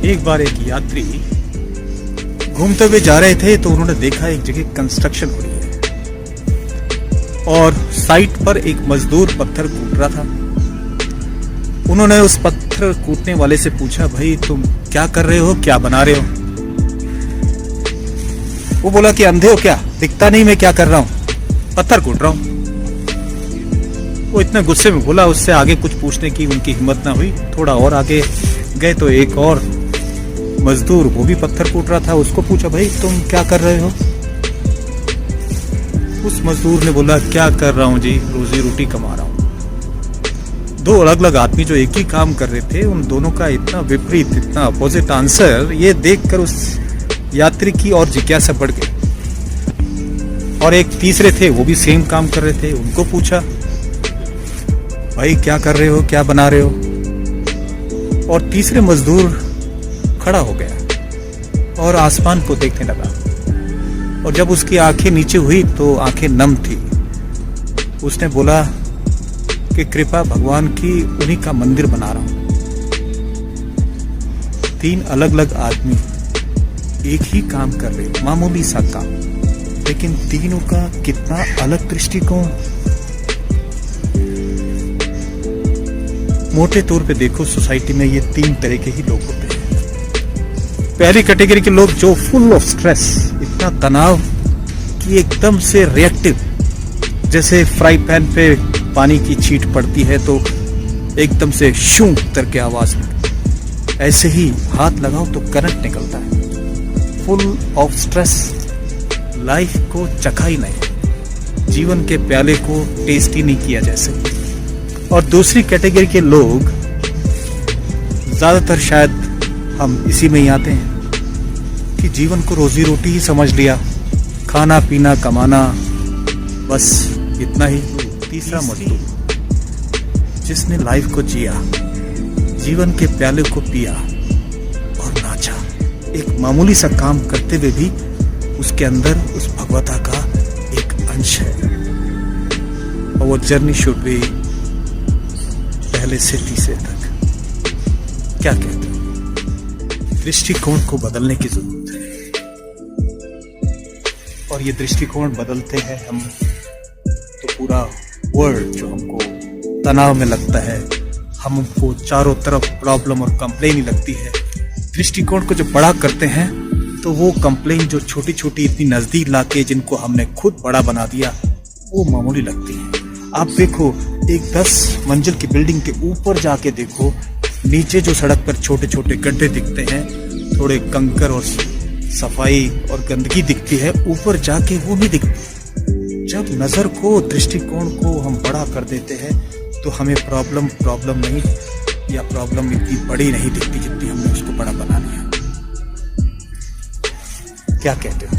एक बार एक यात्री घूमते हुए जा रहे थे तो उन्होंने देखा एक जगह कंस्ट्रक्शन हो रही है और साइट पर एक मजदूर पत्थर कूट रहा था। उन्होंने उस पत्थर कूटने वाले से पूछा, भाई तुम क्या कर रहे हो, क्या बना रहे हो? वो बोला कि अंधे हो क्या, दिखता नहीं मैं क्या कर रहा हूं, पत्थर कूट रहा हूं। वो इतने गुस्से में बोला, उससे आगे कुछ पूछने की उनकी हिम्मत ना हुई। थोड़ा और आगे गए तो एक और मजदूर, वो भी पत्थर कूट रहा था, उसको पूछा, भाई तुम क्या कर रहे हो? उस मजदूर ने बोला, क्या कर रहा हूं जी, रोजी रोटी कमा रहा हूं। दो अलग अलग आदमी जो एक ही काम कर रहे थे, उन दोनों का इतना विपरीत, इतना अपोजिट आंसर, ये देखकर उस यात्री की और जिज्ञासा बढ़ गई। और एक तीसरे थे, वो भी सेम काम कर रहे थे, उनको पूछा, भाई क्या कर रहे हो, क्या बना रहे हो? और तीसरे मजदूर खड़ा हो गया और आसमान को देखने लगा। और जब उसकी आंखें नीचे हुई तो आंखें नम थी। उसने बोला कि कृपा भगवान की, उन्हीं का मंदिर बना रहा हूं। तीन अलग अलग आदमी एक ही काम कर रहे, मामूली सा काम, लेकिन तीनों का कितना अलग दृष्टिकोण। मोटे तौर पे देखो, सोसाइटी में ये तीन तरह के ही लोग होते हैं। पहली कैटेगरी के लोग जो फुल ऑफ स्ट्रेस, इतना तनाव कि एकदम से रिएक्टिव, जैसे फ्राई पैन पे पानी की छींट पड़ती है तो एकदम से शूं करके आवाज निकलती, ऐसे ही हाथ लगाओ तो करंट निकलता है। फुल ऑफ स्ट्रेस, लाइफ को चखा ही नहीं, जीवन के प्याले को टेस्ट ही नहीं किया जैसे। और दूसरी कैटेगरी के लोग, ज्यादातर शायद हम इसी में ही आते हैं कि जीवन को रोजी रोटी ही समझ लिया, खाना पीना कमाना, बस इतना ही। तीसरा मजदूर, जिसने लाइफ को जिया, जीवन के प्याले को पिया और नाचा, एक मामूली सा काम करते हुए भी उसके अंदर उस भगवता का एक अंश है। और वो जर्नी शुड बी पहले से तीसरे तक। क्या कहते हैं, दृष्टिकोण को बदलने की जरूरत है। और ये दृष्टिकोण बदलते हैं हम तो पूरा वर्ल्ड जो हमको तनाव में लगता है, हमको चारों तरफ प्रॉब्लम और कंप्लेन ही लगती है, दृष्टिकोण को जो बड़ा करते हैं तो वो कंप्लेन जो छोटी छोटी इतनी नजदीक लाके जिनको हमने खुद बड़ा बना दिया, वो मामूली लगती है। आप देखो, एक 10 मंजिल की बिल्डिंग के ऊपर जाके देखो, नीचे जो सड़क पर छोटे छोटे गड्ढे दिखते हैं, थोड़े कंकर और सफाई और गंदगी दिखती है, ऊपर जाके वो नहीं दिखती। जब नजर को, दृष्टिकोण को हम बड़ा कर देते हैं तो हमें प्रॉब्लम नहीं, या प्रॉब्लम इतनी बड़ी नहीं दिखती जितनी हमने उसको बड़ा बना लिया। क्या कहते हो?